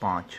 5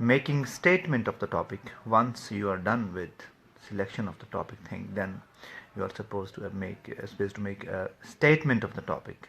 making statement of the topic. Once you are done with selection of the topic thing, then you are supposed to make a statement of the topic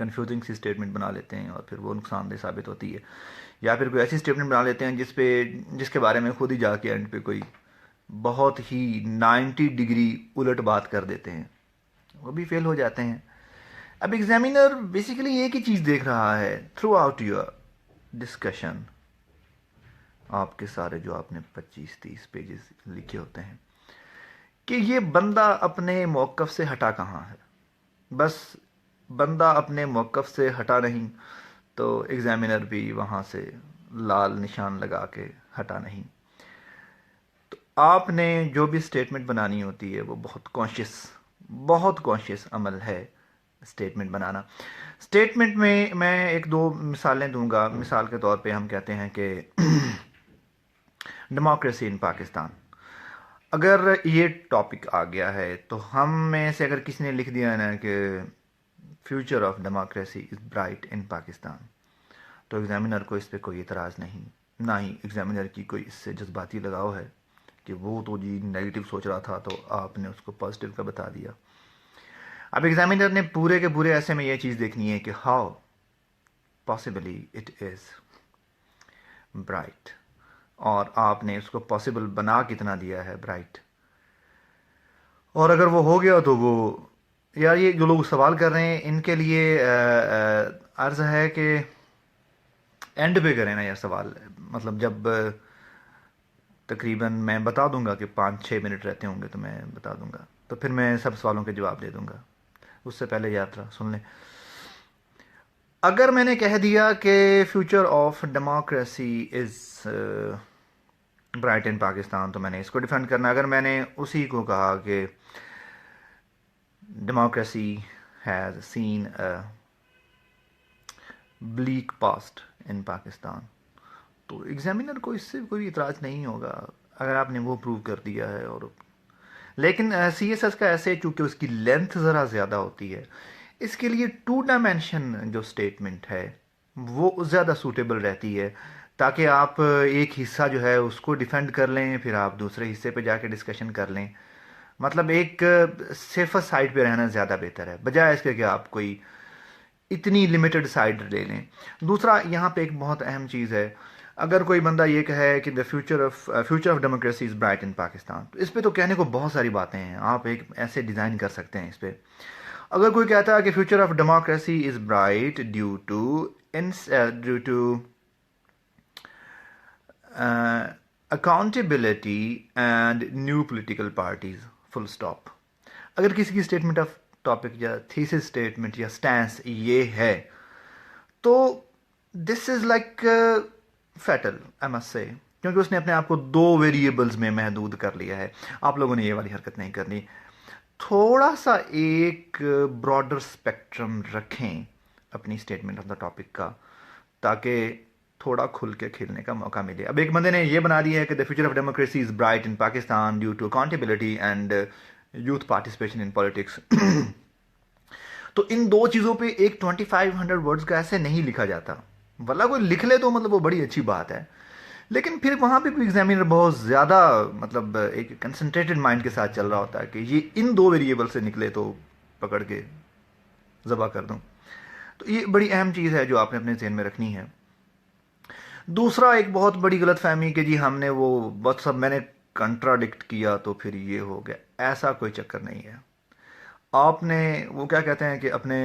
confusing سی statement بنا لیتے ہیں اور پھر وہ نقصان دہ ثابت ہوتی ہے، یا پھر کوئی ایسی اسٹیٹمنٹ بنا لیتے ہیں جس کے بارے میں خود ہی جا کے اینڈ پہ کوئی بہت ہی 90 ڈگری الٹ بات کر دیتے ہیں، وہ بھی فیل ہو جاتے ہیں۔ اب ایگزامینر بیسیکلی ایک ہی چیز دیکھ رہا ہے تھرو آؤٹ یور ڈسکشن، آپ کے سارے جو آپ نے 25-30 پیجز لکھے ہوتے ہیں، کہ یہ بندہ اپنے موقف سے ہٹا کہاں ہے۔ بس بندہ اپنے موقف سے ہٹا نہیں تو ایگزامینر بھی وہاں سے لال نشان لگا کے ہٹا نہیں۔ تو آپ نے جو بھی اسٹیٹمنٹ بنانی ہوتی ہے وہ بہت کانشیس عمل ہے اسٹیٹمنٹ بنانا۔ اسٹیٹمنٹ میں ایک دو مثالیں دوں گا۔ مثال کے طور پہ ہم کہتے ہیں کہ ڈیموکریسی ان پاکستان، اگر یہ ٹاپک آ گیا ہے تو ہم میں سے اگر کسی نے لکھ دیا نا کہ future of democracy is bright in Pakistan, تو ایگزامینر کو اس پہ کوئی اعتراض نہیں، نہ ہی ایگزامینر کی کوئی اس سے جذباتی لگاؤ ہے کہ وہ تو جی نیگیٹو سوچ رہا تھا تو آپ نے اس کو پازیٹیو کا بتا دیا۔ اب ایگزامینر نے پورے کے پورے ایسے میں یہ چیز دیکھنی ہے کہ how possibly it is bright, اور آپ نے اس کو پاسبل بنا کتنا دیا ہے برائٹ، اور اگر وہ ہو گیا تو وہ، یا یہ جو لوگ سوال کر رہے ہیں ان کے لیے عرض ہے کہ اینڈ پہ کریں نا یہ سوال، مطلب جب تقریباً میں بتا دوں گا کہ 5-6 منٹ رہتے ہوں گے تو میں بتا دوں گا، تو پھر میں سب سوالوں کے جواب دے دوں گا، اس سے پہلے یاترا سن لیں۔ اگر میں نے کہہ دیا کہ future of democracy is bright in Pakistan, تو میں نے اس کو ڈیفینڈ کرنا۔ اگر میں نے اسی کو کہا کہ democracy has seen a black past in Pakistan, تو ایگزامینر کو اس سے کوئی اعتراض نہیں ہوگا اگر آپ نے وہ پروو کر دیا ہے۔ اور لیکن سی ایس ایس کا ایسے چونکہ اس کی لینتھ ذرا زیادہ ہوتی ہے، اس کے لیے 2 ڈائمینشن جو اسٹیٹمنٹ ہے وہ زیادہ سوٹیبل رہتی ہے، تاکہ آپ ایک حصہ جو ہے اس کو ڈیفینڈ کر لیں، پھر آپ دوسرے حصے پہ جا کے ڈسکشن کر لیں۔ مطلب ایک سیفر سائڈ پہ رہنا زیادہ بہتر ہے، بجائے اس کے کہ آپ کوئی اتنی لمیٹڈ سائڈ لے لیں۔ دوسرا یہاں پہ ایک بہت اہم چیز ہے، اگر کوئی بندہ یہ کہے کہ the future of democracy is bright in Pakistan, تو اس پہ تو کہنے کو بہت ساری باتیں ہیں، آپ ایک ایسے ڈیزائن کر سکتے ہیں اس پہ۔ اگر کوئی کہتا ہے کہ future of democracy is bright due to accountability and new political parties, full stop. اگر کسی کی اسٹیٹمنٹ آف ٹاپک یا تھیسس اسٹیٹمنٹ یا سٹینس یہ ہے تو this is like fatal I must say, کیونکہ اس نے اپنے آپ کو 2 ویریبلز میں محدود کر لیا ہے۔ آپ لوگوں نے یہ والی حرکت نہیں کرنی، تھوڑا سا ایک براڈر اسپیکٹرم رکھیں اپنی اسٹیٹمنٹ آف دا ٹاپک کا، تاکہ تھوڑا کھل کے کھیلنے کا موقع ملے۔ اب ایک بندے نے یہ بنا دیا ہے کہ the future of democracy is bright in Pakistan due to accountability and youth participation in politics, تو ان 2 چیزوں پہ ایک 2500 ورڈز کا ایسے نہیں لکھا جاتا۔ واللہ کوئی لکھ لے تو مطلب وہ بڑی اچھی بات ہے، لیکن پھر وہاں پہ بھی ایگزامینر بہت زیادہ مطلب ایک کنسنٹریٹڈ مائنڈ کے ساتھ چل رہا ہوتا ہے کہ یہ ان 2 ویریبل سے نکلے تو پکڑ کے ذبح کر دوں۔ تو یہ بڑی اہم چیز ہے جو آپ نے اپنے ذہن میں رکھنی ہے۔ دوسرا ایک بہت بڑی غلط فہمی کہ جی ہم نے وہ بہت سب میں نے کنٹراڈکٹ کیا تو پھر یہ ہو گیا، ایسا کوئی چکر نہیں ہے۔ آپ نے وہ کیا کہتے ہیں کہ اپنے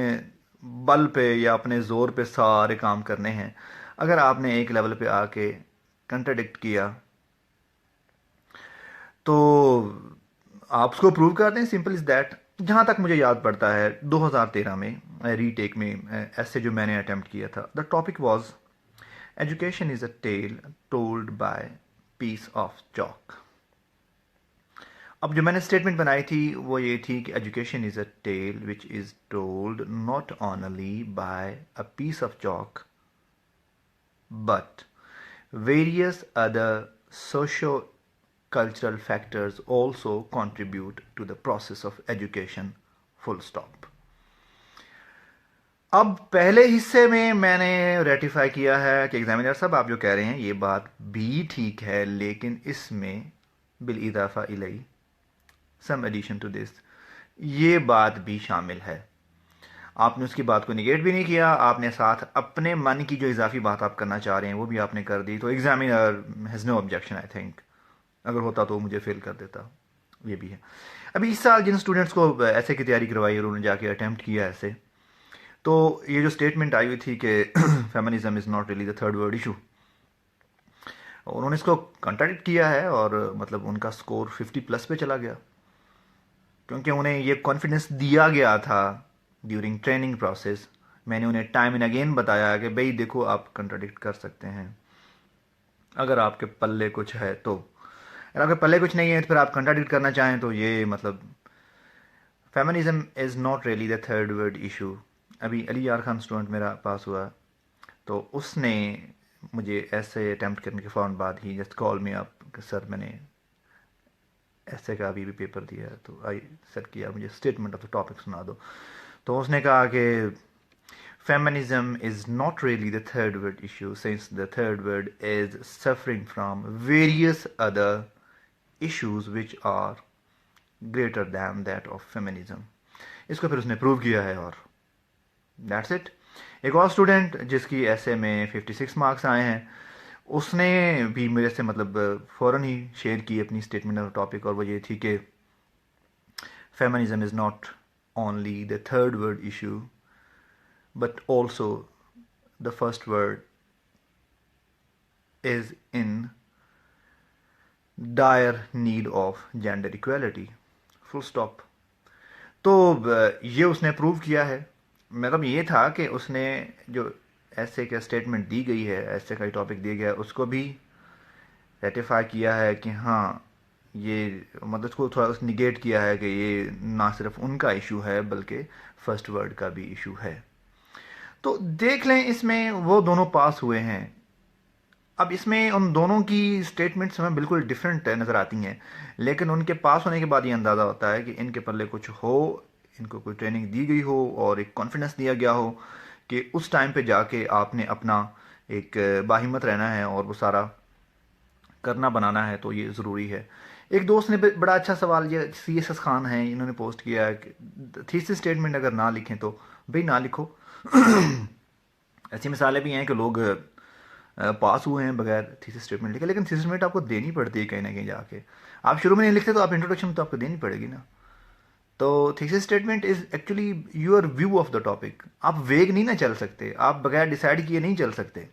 بل پہ یا اپنے زور پہ سارے کام کرنے ہیں، اگر آپ نے ایک لیول پہ آ کے کنٹراڈکٹ کیا تو آپ اس کو پروو کر دیں، سمپل از دیٹ۔ جہاں تک مجھے یاد پڑتا ہے 2013 میں ری ٹیک میں ایسے جو میں نے اٹیمپٹ کیا تھا، the topic was education is a tale told by piece of chalk. اب جو میں نے اسٹیٹمنٹ بنائی تھی وہ یہ تھی کہ education is a tale which is told not only by a piece of chalk but various other socio-cultural factors also contribute to the process of education, full stop۔ اب پہلے حصے میں نے ریٹیفائی کیا ہے کہ ایگزامینر صاحب آپ جو کہہ رہے ہیں یہ بات بھی ٹھیک ہے، لیکن اس میں بالاضافہ الی some addition to this، یہ بات بھی شامل ہے۔ آپ نے اس کی بات کو نگیٹ بھی نہیں کیا, آپ نے ساتھ اپنے من کی جو اضافی بات آپ کرنا چاہ رہے ہیں وہ بھی آپ نے کر دی, تو examiner has no objection I think. اگر ہوتا تو مجھے فیل کر دیتا, یہ بھی ہے. ابھی اس سال جن اسٹوڈنٹس کو ایسے کی تیاری کروائی اور انہوں نے جا کے اٹیمپٹ کیا ایسے, تو یہ جو اسٹیٹمنٹ آئی ہوئی تھی کہ feminism is not really the third world issue, انہوں نے اس کو کنٹراڈکٹ کیا ہے اور مطلب ان کا سکور 50+ پہ چلا گیا, کیونکہ انہیں یہ کانفیڈنس دیا گیا تھا ڈیورنگ ٹریننگ پروسیس. میں نے انہیں ٹائم اینڈ اگین بتایا کہ بھئی دیکھو آپ کنٹراڈکٹ کر سکتے ہیں اگر آپ کے پلے کچھ ہے تو, اگر آپ کے پلے کچھ نہیں ہے تو پھر آپ کنٹراڈکٹ کرنا چاہیں تو یہ مطلب feminism is not really the third world issue. ابھی علی یار خان اسٹوڈنٹ میرا پاس ہوا, تو اس نے مجھے ایسے اٹیمپٹ کرنے کے فوراً بعد ہی جسٹ کال می اپ کہ سر میں نے ایسے کا ابھی بھی پیپر دیا ہے, تو آئی سیٹ کیا مجھے اسٹیٹمنٹ آف دا ٹاپک سنا دو. تو اس نے کہا کہ feminism is not really the third world issue since the third world is suffering from various other issues which are greater than that of feminism. اس کو پھر اس نے پروو کیا ہے اور دیٹس اٹ. ایک اور اسٹوڈنٹ جس کی ایسے میں 56 مارکس آئے ہیں, اس نے بھی میرے سے مطلب فوراً ہی شیئر کی اپنی اسٹیٹمنٹ آف ٹاپک, اور وہ یہ تھی کہ feminism is not only the third world issue but also the first world is in dire need of gender equality, full stop. تو یہ اس نے پروو کیا ہے. مطلب یہ تھا کہ اس نے جو ایسے کا اسٹیٹمنٹ دی گئی ہے, ایسے کا ٹاپک دیا گیا ہے, اس کو بھی ریٹیفائی کیا ہے کہ ہاں یہ مطلب اس کو تھوڑا نگیٹ کیا ہے کہ یہ نہ صرف ان کا ایشو ہے بلکہ فرسٹ ورلڈ کا بھی ایشو ہے. تو دیکھ لیں اس میں وہ دونوں پاس ہوئے ہیں. اب اس میں ان دونوں کی اسٹیٹمنٹس ہمیں بالکل ڈفرینٹ نظر آتی ہیں, لیکن ان کے پاس ہونے کے بعد یہ اندازہ ہوتا ہے کہ ان کے پلے کچھ ہو, ان کو کوئی ٹریننگ دی گئی ہو اور ایک کانفیڈنس دیا گیا ہو کہ اس ٹائم پہ جا کے آپ نے اپنا ایک باہمت رہنا ہے اور وہ سارا کرنا بنانا ہے, تو یہ ضروری ہے. ایک دوست نے بڑا اچھا سوال, یہ سی ایس ایس خان ہیں, انہوں نے پوسٹ کیا ہے کہ تھیسس اسٹیٹمنٹ اگر نہ لکھیں تو بھئی نہ لکھو. ایسی مثالیں بھی ہیں کہ لوگ پاس ہوئے ہیں بغیر تھیسس اسٹیٹمنٹ لکھے, لیکن تھیسس اسٹیٹمنٹ آپ کو دینی پڑتی ہے کہیں نہ کہیں جا کے. آپ شروع میں نہیں لکھتے تو آپ انٹروڈکشن تو آپ کو دینی پڑے گی نا. تو thesis statement is actually your view of the topic. آپ ویگ نہیں نہ چل سکتے, آپ بغیر ڈیسائیڈ کیے نہیں چل سکتے.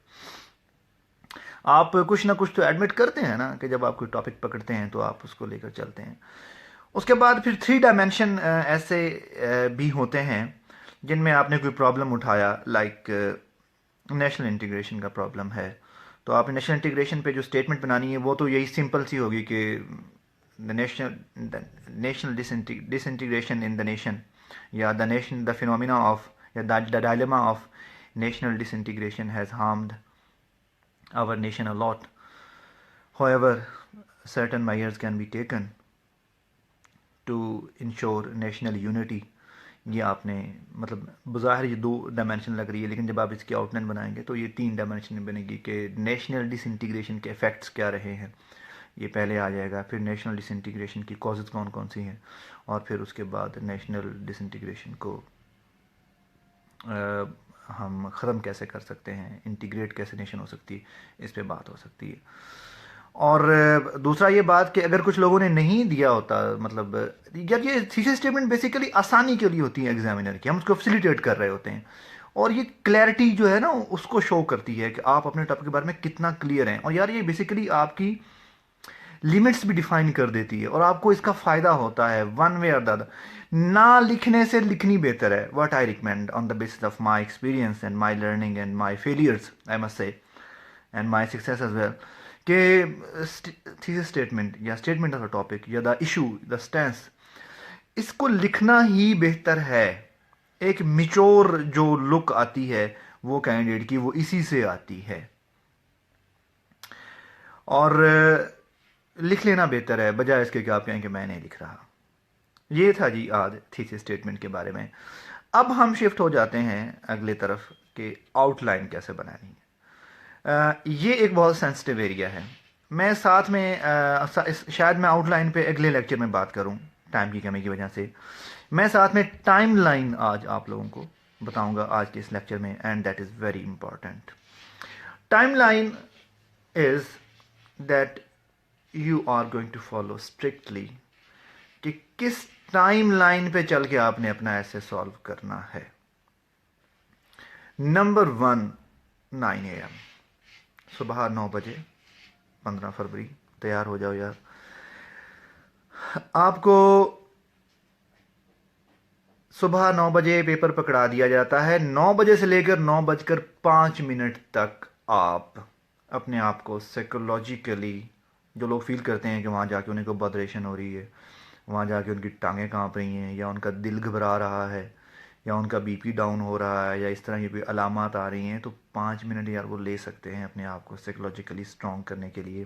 آپ کچھ نہ کچھ تو ایڈمٹ کرتے ہیں نا کہ جب آپ کوئی ٹاپک پکڑتے ہیں تو آپ اس کو لے کر چلتے ہیں. اس کے بعد پھر 3 ڈائمینشن ایسے بھی ہوتے ہیں جن میں آپ نے کوئی پرابلم اٹھایا, لائک نیشنل انٹیگریشن کا پرابلم ہے. تو آپ نے نیشنل انٹیگریشن پہ جو اسٹیٹمنٹ بنانی ہے وہ تو یہی سمپل سی ہوگی کہ national disintegration in the nation, یا دا فینومینا آف, یا the dilemma of national disintegration has harmed our nation a lot. However, certain measures can be taken to ensure national unity. یہ آپ نے مطلب بظاہر یہ 2 dimension لگ رہی ہے, لیکن جب آپ اس کی آؤٹ لائن بنائیں گے تو یہ 3 ڈائمینشن بنے گی کہ نیشنل ڈس انٹیگریشن کے افیکٹس کیا رہے ہیں, یہ پہلے آ جائے گا. پھر نیشنل ڈس انٹیگریشن کی کازز کون کون سی ہیں, اور پھر اس کے بعد نیشنل ڈس انٹیگریشن کو ہم ختم کیسے کر سکتے ہیں, انٹیگریٹ کیسے نیشن ہو سکتی ہے, اس پہ بات ہو سکتی ہے. اور دوسرا یہ بات کہ اگر کچھ لوگوں نے نہیں دیا ہوتا, مطلب یار یہ تھیسس اسٹیٹمنٹ بیسیکلی آسانی کے لیے ہوتی ہے ایگزامینر کی, ہم اس کو فیسیلیٹیٹ کر رہے ہوتے ہیں, اور یہ کلیئرٹی جو ہے نا اس کو شو کرتی ہے کہ آپ اپنے ٹاپک کے بارے میں کتنا کلیئر ہیں. اور یار یہ بیسیکلی آپ کی لیمٹس بھی ڈیفائن کر دیتی ہے, اور آپ کو اس کا فائدہ ہوتا ہے ون وے اور دا ادر. نہ لکھنے سے لکھنی بہتر ہے. What I recommend on the basis of my experience and my learning and my failures, I must say, and my success as well, کہ تھیسس اسٹیٹمنٹ یا اسٹیٹمنٹ آف اے ٹاپک یا the issue, the stains, اس کو لکھنا ہی بہتر ہے. ایک mature جو لک آتی ہے وہ کینڈیڈیٹ کی, وہ اسی سے آتی ہے, اور لکھ لینا بہتر ہے بجائے اس کے کہ آپ کہیں کہ میں نہیں لکھ رہا. یہ تھا جی آج تھیسس اسٹیٹمنٹ کے بارے میں. اب ہم شفٹ ہو جاتے ہیں اگلے طرف کہ آؤٹ لائن کیسے بنانی ہے. یہ ایک بہت سینسٹیو ایریا ہے. میں ساتھ میں شاید میں آؤٹ لائن پہ اگلے لیکچر میں بات کروں ٹائم کی کمی کی وجہ سے. میں ساتھ میں ٹائم لائن آج آپ لوگوں کو بتاؤں گا آج کے اس لیکچر میں، and that is very important. Time line is that you are going to follow strictly, کہ کس ٹائم لائن پہ چل کے آپ نے اپنا ایسے سالو کرنا ہے. نمبر 1، 9 AM، صبح 9 بجے 15 فروری تیار ہو جاؤ یار. آپ کو صبح 9 بجے پیپر پکڑا دیا جاتا ہے. 9 بجے سے لے کر 9:05 تک آپ اپنے آپ کو سائیکولوجیکلی، جو لوگ فیل کرتے ہیں کہ وہاں جا کے انہیں کو بدریشن ہو رہی ہے، وہاں جا کے ان کی ٹانگیں کانپ رہی ہیں، یا ان کا دل گھبرا رہا ہے، یا ان کا بی پی ڈاؤن ہو رہا ہے، یا اس طرح کی کوئی علامات آ رہی ہیں، تو 5 منٹ یار وہ لے سکتے ہیں اپنے آپ کو سائیکولوجیکلی اسٹرانگ کرنے کے لیے،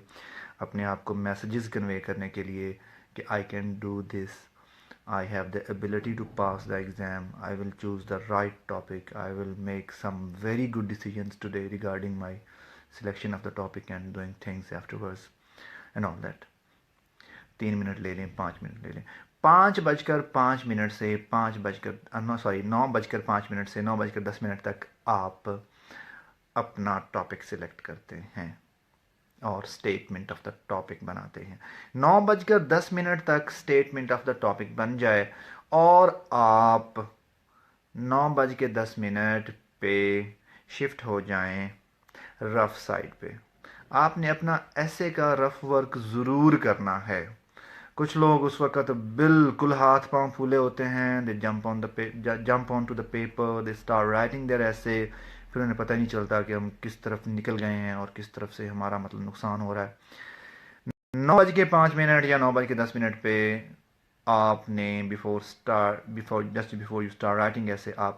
اپنے آپ کو میسیجز کنوے کرنے کے لیے کہ I can do this, I have the ability to pass the exam, I will choose the right topic, I will make some very good decisions today regarding my selection of the topic and doing things afterwards and all that. 3 minute لے لیں، 5 minute لے لیں. 5:05 سے 9:05 سے 9:10 تک آپ اپنا topic select کرتے ہیں اور اسٹیٹمنٹ آف دا ٹاپک بناتے ہیں. 9:10 تک اسٹیٹمنٹ آف دا ٹاپک بن جائے اور آپ 9:10 پہ شفٹ ہو جائیں رف سائڈ پہ. آپ نے اپنا ایسے کا رف ورک ضرور کرنا ہے. کچھ لوگ اس وقت بالکل ہاتھ پاؤں پھولے ہوتے ہیں، they jump on to the paper, they start writing their essay, پھر انہیں پتہ نہیں چلتا کہ ہم کس طرف نکل گئے ہیں اور کس طرف سے ہمارا مطلب نقصان ہو رہا ہے. 9:05 یا 9:10 پہ آپ نے just before you start writing ایسے آپ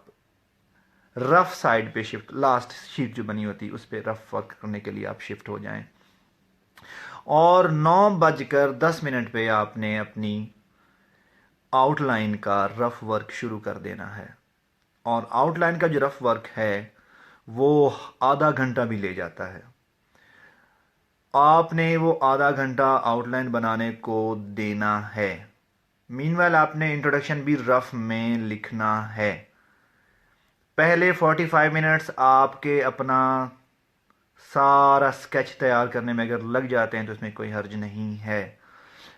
رف سائڈ پہ شفٹ، لاسٹ شیٹ جو بنی ہوتی اس پہ رف ورک کرنے کے لیے آپ شفٹ ہو جائیں. اور 9:10 پہ آپ نے اپنی آؤٹ لائن کا رف ورک شروع کر دینا ہے. اور آؤٹ لائن کا جو رف ورک ہے وہ آدھا گھنٹہ بھی لے جاتا ہے. آپ نے وہ آدھا گھنٹہ آؤٹ لائن بنانے کو دینا ہے. مین ویل آپ نے انٹروڈکشن بھی رف میں لکھنا ہے. پہلے 45 منٹس آپ کے اپنا سارا اسکیچ تیار کرنے میں اگر لگ جاتے ہیں تو اس میں کوئی حرج نہیں ہے.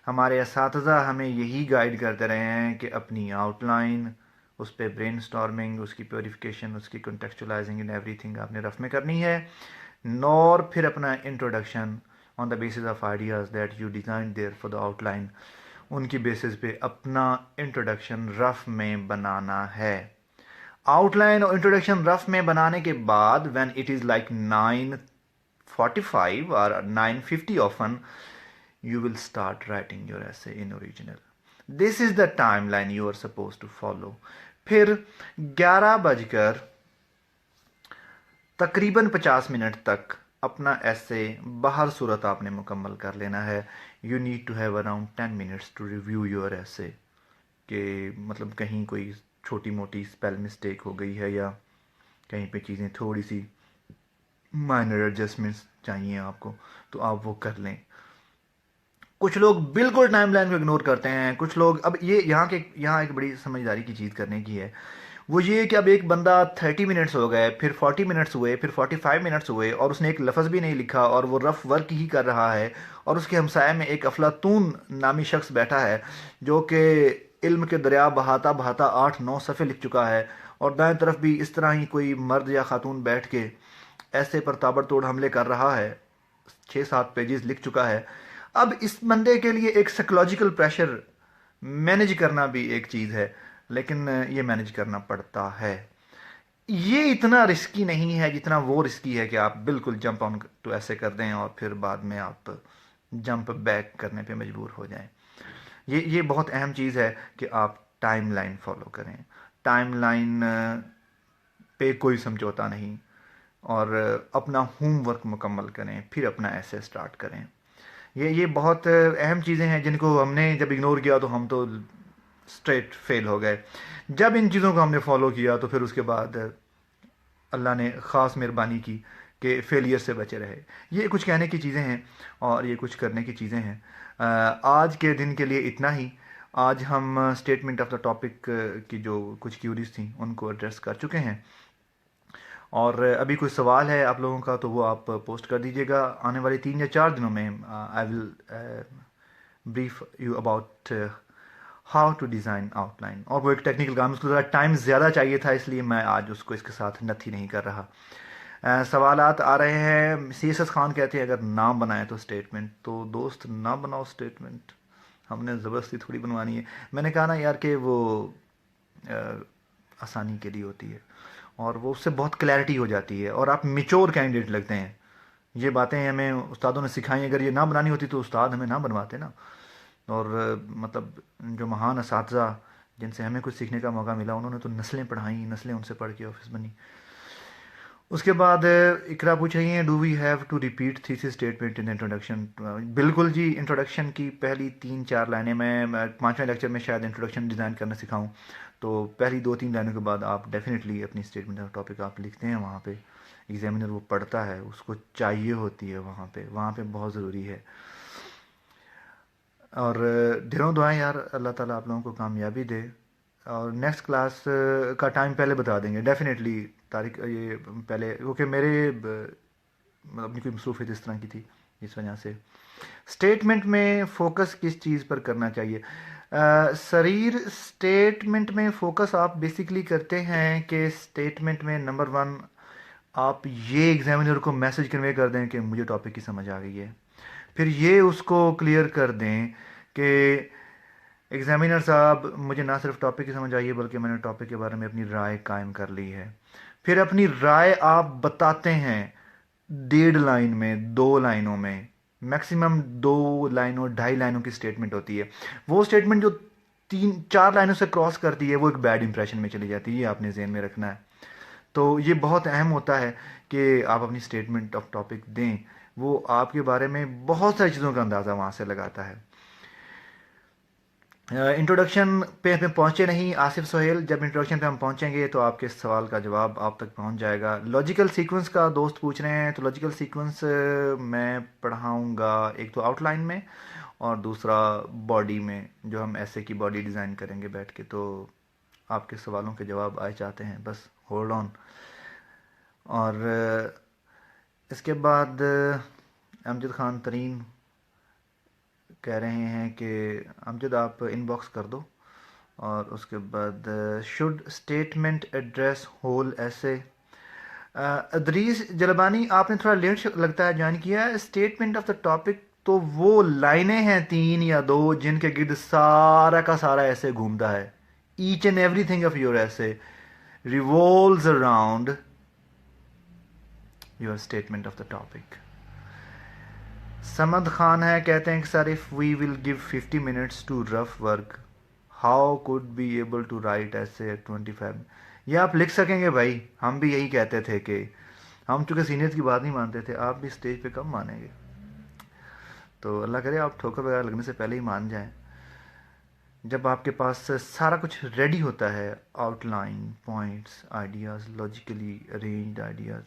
ہمارے اساتذہ ہمیں یہی گائیڈ کرتے رہے ہیں کہ اپنی آؤٹ لائن، اس پہ برین سٹارمنگ، اس کی پیوریفیکیشن، اس کی کنٹیکسچولائزنگ اینڈ ایوری تھنگ آپ نے رف میں کرنی ہے. اور پھر اپنا introduction on the basis of ideas that you design there for the outline, ان کی بیسس پہ اپنا انٹروڈکشن رف میں بنانا ہے. آؤٹ لائن اور انٹروڈکشن رف میں بنانے کے بعد when it is like 9:45 or 9:50 often, you will start writing your essay in original. This is the timeline you are supposed to follow. پھر 11 بج کر تقریباً 50 منٹ تک اپنا ایسے بہر صورت آپ نے مکمل کر لینا ہے. You need to have around 10 minutes to review your essay. کہ مطلب کہیں کوئی چھوٹی موٹی اسپیل مسٹیک ہو گئی ہے یا کہیں پہ چیزیں تھوڑی سی مائنر ایڈجسٹمنٹس چاہیے آپ کو تو آپ وہ کر لیں. کچھ لوگ بالکل ٹائم لائن کو اگنور کرتے ہیں. کچھ لوگ اب یہ یہاں ایک بڑی سمجھداری کی چیز کرنے کی ہے، وہ یہ کہ اب ایک بندہ 30 منٹس ہو گئے، پھر 40 منٹس ہوئے، پھر 45 منٹس ہوئے اور اس نے ایک لفظ بھی نہیں لکھا اور وہ رف ورک ہی کر رہا ہے، اور اس کے ہمسائے میں ایک افلاطون نامی شخص بیٹھا ہے جو کہ علم کے دریا بہاتا بہاتا 8-9 صفحے لکھ چکا ہے، اور دائیں طرف بھی اس طرح ہی کوئی مرد یا خاتون بیٹھ کے ایسے پر تابڑ توڑ حملے کر رہا ہے، 6-7 پیجز لکھ چکا ہے. اب اس بندے کے لیے ایک سائیکولوجیکل پریشر مینیج کرنا بھی ایک چیز ہے، لیکن یہ مینیج کرنا پڑتا ہے. یہ اتنا رسکی نہیں ہے جتنا وہ رسکی ہے کہ آپ بالکل جمپ آن ٹو ایسے کر دیں اور پھر بعد میں آپ جمپ بیک کرنے پہ مجبور ہو جائیں. یہ بہت اہم چیز ہے کہ آپ ٹائم لائن فالو کریں. ٹائم لائن پہ کوئی سمجھوتا نہیں، اور اپنا ہوم ورک مکمل کریں، پھر اپنا ایسے سٹارٹ کریں. یہ بہت اہم چیزیں ہیں جن کو ہم نے جب اگنور کیا تو ہم تو اسٹریٹ فیل ہو گئے. جب ان چیزوں کو ہم نے فالو کیا تو پھر اس کے بعد اللہ نے خاص مہربانی کی کہ فیلئر سے بچے رہے. یہ کچھ کہنے کی چیزیں ہیں اور یہ کچھ کرنے کی چیزیں ہیں. آج کے دن کے لیے اتنا ہی، آج ہم اسٹیٹمنٹ آف دا ٹاپک کی جو کچھ کیوریز تھیں ان کو ایڈریس کر چکے ہیں، اور ابھی کوئی سوال ہے آپ لوگوں کا تو وہ آپ پوسٹ کر دیجیے گا. آنے والے 3 یا 4 دنوں میں I will brief you about how to design outline, اور وہ ایک ٹیکنیکل کام، اس کو ذرا ٹائم زیادہ چاہیے تھا، اس لیے میں آج اس کو اس کے ساتھ نتھی نہیں کر رہا. سوالات آ رہے ہیں. سی ایس ایس خان کہتے ہیں اگر نہ بنائیں تو اسٹیٹمنٹ، تو دوست نہ بناؤ اسٹیٹمنٹ، ہم نے زبردستی تھوڑی بنوانی ہے. میں نے کہا نا یار کہ وہ آسانی کے لیے ہوتی ہے، اور وہ اس سے بہت کلیئرٹی ہو جاتی ہے، اور آپ میچور کینڈیڈیٹ لگتے ہیں. یہ باتیں ہمیں استادوں نے سکھائیں، اگر یہ نہ بنانی ہوتی تو استاد ہمیں نہ بنواتے نا. اور مطلب جو مہان اساتذہ جن سے ہمیں کچھ سیکھنے کا موقع ملا، انہوں نے تو نسلیں پڑھائیں، نسلیں ان سے پڑھ کے آفس بنی. اس کے بعد اقرا پوچھ رہی ہیں do we have to repeat thesis statement in introduction. بالکل جی، انٹروڈکشن کی پہلی 3-4 لائنیں، میں 5ویں لیکچر میں شاید انٹروڈکشن ڈیزائن کرنا سکھاؤں، تو پہلی 2-3 لائنوں کے بعد آپ ڈیفینیٹلی اپنی اسٹیٹمنٹ آف ٹاپک آپ لکھتے ہیں. وہاں پہ ایگزامینر وہ پڑھتا ہے، اس کو چاہیے ہوتی ہے، وہاں پہ بہت ضروری ہے. اور ڈھیروں دعائیں یار، اللہ تعالیٰ آپ لوگوں کو کامیابی دے. اور نیکسٹ کلاس کا ٹائم پہلے بتا دیں گے ڈیفینیٹلی. تاریخ یہ پہلے، کیونکہ میرے اپنی کوئی مصروفیت اس طرح کی تھی، اس وجہ سے. اسٹیٹمنٹ میں فوکس کس چیز پر کرنا چاہیے؟ سریر، اسٹیٹمنٹ میں فوکس آپ بیسیکلی کرتے ہیں کہ اسٹیٹمنٹ میں نمبر 1 آپ یہ ایگزامینر کو میسج کنوے کر دیں کہ مجھے ٹاپک کی سمجھ آ گئی ہے. پھر یہ اس کو کلیئر کر دیں کہ ایگزامینر صاحب مجھے نہ صرف ٹاپک کی سمجھ آئی ہے بلکہ میں نے ٹاپک کے بارے میں اپنی رائے قائم کر لی ہے. پھر اپنی رائے آپ بتاتے ہیں 1.5 لائن میں، 2 لائنوں میں، میکسیمم 2 لائنوں 2.5 لائنوں کی اسٹیٹمنٹ ہوتی ہے. وہ اسٹیٹمنٹ جو 3-4 لائنوں سے کراس کرتی ہے وہ ایک بیڈ امپریشن میں چلی جاتی ہے. یہ آپ نے ذہن میں رکھنا ہے. تو یہ بہت اہم ہوتا ہے کہ آپ اپنی اسٹیٹمنٹ آف ٹاپک دیں. وہ آپ کے بارے میں بہت ساری چیزوں کا اندازہ وہاں سے لگاتا ہے. انٹروڈکشن پہ ہم پہنچے نہیں آصف سہیل، جب انٹروڈکشن پہ ہم پہنچیں گے تو آپ کے سوال کا جواب آپ تک پہنچ جائے گا. لاجیکل سیکوینس کا دوست پوچھ رہے ہیں، تو لاجیکل سیکوینس میں پڑھاؤں گا، ایک تو آؤٹ لائن میں اور دوسرا باڈی میں، جو ہم ایسے کی باڈی ڈیزائن کریں گے بیٹھ کے. تو آپ کے سوالوں کے جواب آئے چاہتے ہیں، بس ہولڈ آن. اور اس کے بعد امجد خان ترین کہہ رہے ہیں کہ امجد آپ ان باکس کر دو. اور اس کے بعد شوڈ اسٹیٹمنٹ ایڈریس ہول ایسے. ادریس جلبانی، آپ نے تھوڑا لیٹ لگتا ہے جوائن کیا ہے. اسٹیٹمنٹ آف دا ٹاپک تو وہ لائنیں ہیں 3 یا 2 جن کے گرد سارا کا سارا ایسے گھومتا ہے. H and every thing of your ایسے revolves around your statement of the topic. Samad Khan ہے، کہتے ہیں کہ سر if we will give 50 minutes to rough work how could be able to write essay at 25. یہ آپ لکھ سکیں گے بھائی، ہم بھی یہی کہتے تھے کہ ہم چونکہ سینئرز کی بات نہیں مانتے تھے، آپ بھی اسٹیج پہ کم مانیں گے. تو اللہ کرے آپ ٹھوکر وغیرہ لگنے سے پہلے ہی مان جائیں. جب آپ کے پاس سارا کچھ ریڈی ہوتا ہے، out line, points, ideas, logically arranged ideas,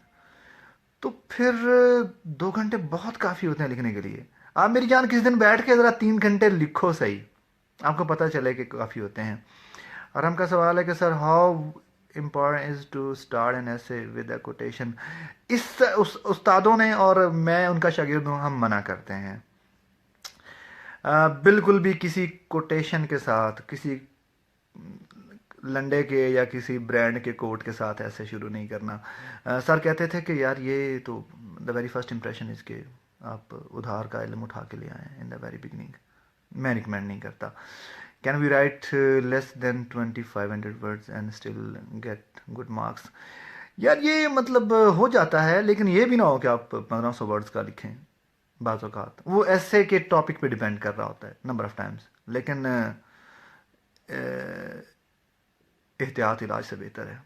تو پھر 2 گھنٹے بہت کافی ہوتے ہیں لکھنے کے لیے. آپ میری جان کس دن بیٹھ کے ذرا 3 گھنٹے لکھو صحیح، آپ کو پتہ چلے کہ کافی ہوتے ہیں. اور ہم کا سوال ہے کہ sir how important is to start an essay with a quotation. اس استادوں نے اور میں ان کا شاگرد ہوں، ہم منع کرتے ہیں. بالکل بھی کسی کوٹیشن کے ساتھ، کسی لنڈے کے یا کسی برانڈ کے کوٹ کے ساتھ ایسے شروع نہیں کرنا. سر کہتے تھے کہ یار یہ تو the very first impression is کہ آپ ادھار کا علم اٹھا کے لے آئیں ان دا ویری بگننگ. میں ریکمینڈ نہیں کرتا. Can we write less than 2500 words and still get good marks? یار یہ مطلب ہو جاتا ہے، لیکن یہ بھی نہ ہو کہ آپ 1500 ورڈز کا لکھیں. بعض اوقات وہ ایسے کے ٹاپک پہ ڈیپینڈ کر رہا ہوتا ہے نمبر آف ٹائمز، لیکن احتیاط علاج سے بہتر ہے.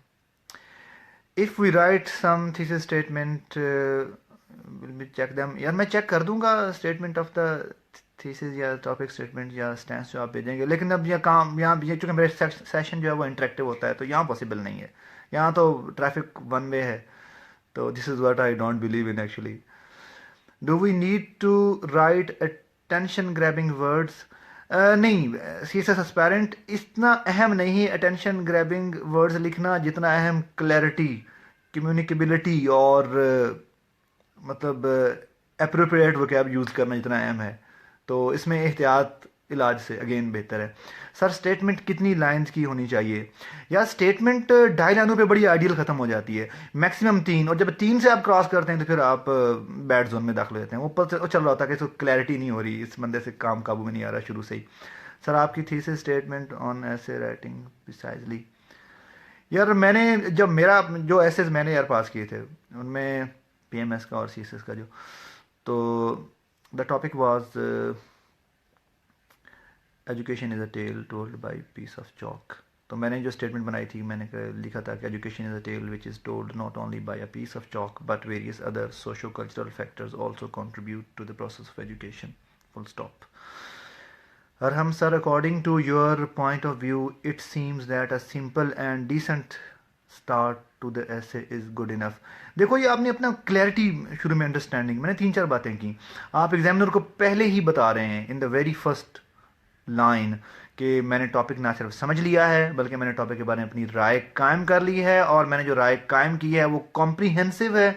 If we write some thesis statement will be check them. یار میں چیک کر دوں گا اسٹیٹمنٹ آف دا تھیسس یا ٹاپک اسٹیٹمنٹ یا اسٹینس جو آپ بھیجیں گے، لیکن اب یہ کام یہاں چونکہ میرے سیشن جو ہے وہ انٹریکٹیو ہوتا ہے تو یہاں پاسبل نہیں ہے. یہاں تو ٹریفک 1 وے ہے. تو this is what I don't believe in actually. Do we need to write attention grabbing words? نہیں، سی ایس ایس اسپیرنٹ اتنا اہم نہیں ہے اٹینشن گریبنگ ورڈز لکھنا جتنا اہم کلیئرٹی، کمیونیکیبلٹی اور مطلب اپروپریٹ وکیب یوز کرنا جتنا اہم ہے. تو اس میں احتیاط علاج سے اگین بہتر ہے. سر اسٹیٹمنٹ کتنی لائنز کی ہونی چاہیے؟ یا اسٹیٹمنٹ 2.5 لائنوں پہ بڑی آئیڈیل ختم ہو جاتی ہے، میکسیمم 3، اور جب 3 سے آپ کراس کرتے ہیں تو پھر آپ بیڈ زون میں داخل ہو جاتے ہیں. اوپر سے چل رہا ہوتا ہے کہ اس کو کلیئرٹی نہیں ہو رہی، اس بندے سے کام قابو میں نہیں آ رہا شروع سے ہی. سر آپ کی تھیسس اسٹیٹمنٹ آن ایسے رائٹنگ پریسائزلی. یار میں نے جب میرا جو ایسیز میں نے یار پاس کیے تھے ان میں پی ایم ایس کا اور سی ایس ایس کا جو، تو the topic was education is a tale told by piece of chalk. تو میں نے جو اسٹیٹمنٹ بنائی تھی میں نے لکھا تھا کہ education is a tale which is told not only by a piece of chalk but various other socio cultural factors also contribute to the process of education. Full stop. Arham sir, according to your point of view, it seems that a simple and decent start to the essay is good enough. دیکھو یہ آپ نے اپنا clarity شروع میں understanding, میں نے 3-4 باتیں کی. آپ ایگزامنر کو پہلے ہی بتا رہے ہیں ان دا ویری فرسٹ لائن کہ میں نے ٹاپک نہ صرف سمجھ لیا ہے بلکہ میں نے ٹاپک کے بارے میں اپنی رائے قائم کر لی ہے، اور میں نے جو رائے قائم کی ہے وہ کمپریہنسو ہے،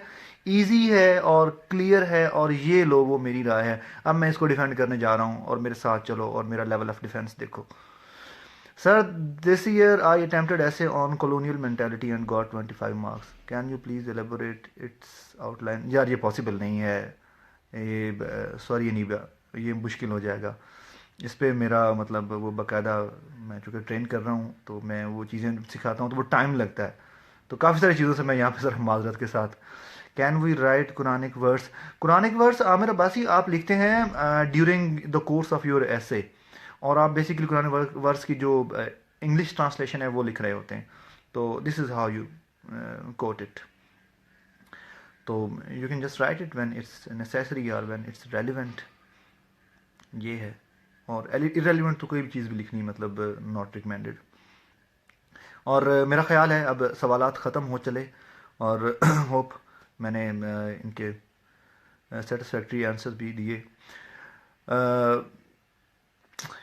ایزی ہے اور کلیئر ہے، اور یہ لو وہ میری رائے ہے. اب میں اس کو ڈیفینڈ کرنے جا رہا ہوں اور میرے ساتھ چلو اور میرا لیول آف ڈیفینس دیکھو. سر this year I attempted essay on colonial mentality and got 25 marks. Can you please elaborate its outline? یار یہ پاسبل نہیں ہے، یہ سوری نہیں، یہ مشکل ہو جائے گا. اس پہ میرا مطلب وہ باقاعدہ میں چونکہ ٹرین کر رہا ہوں تو میں وہ چیزیں سکھاتا ہوں تو وہ ٹائم لگتا ہے، تو کافی ساری چیزوں سے میں یہاں پہ ذرا معذرت کے ساتھ. Can we write Quranic verse? Quranic verse Amir Abbasi آپ لکھتے ہیں during the course of your essay, اور آپ بیسیکلی قرآن ورس کی جو انگلش ٹرانسلیشن ہے وہ لکھ رہے ہوتے ہیں. تو this is how you quote it. تو you can just write it when it's necessary اور وین اٹس ریلیونٹ. یہ ہے، اور ارریلیونٹ تو کوئی بھی چیز بھی لکھنی مطلب ناٹ ریکمینڈیڈ. اور میرا خیال ہے اب سوالات ختم ہو چلے، اور ہوپ میں نے ان کے سیٹسفیکٹری آنسر بھی دیے.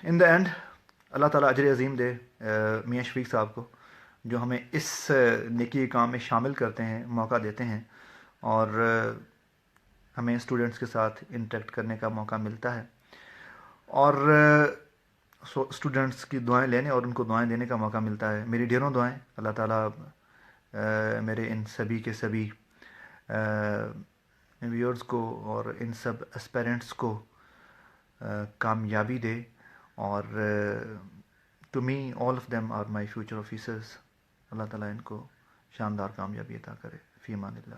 ان دا اینڈ اللہ تعالیٰ اجر عظیم دے میاں شفیق صاحب کو، جو ہمیں اس نیکی کام میں شامل کرتے ہیں، موقع دیتے ہیں، اور ہمیں اسٹوڈنٹس کے ساتھ انٹریکٹ کرنے کا موقع ملتا ہے، اور اسٹوڈنٹس کی دعائیں لینے اور ان کو دعائیں دینے کا موقع ملتا ہے. میری ڈھیروں دعائیں. اللہ تعالیٰ میرے ان سبھی کے سبھی ویورز کو اور ان سب اسپیرنٹس کو کامیابی دے، اور to me all of them are my future officers. اللہ تعالیٰ ان کو شاندار کامیابی عطا کرے. فی امان اللہ.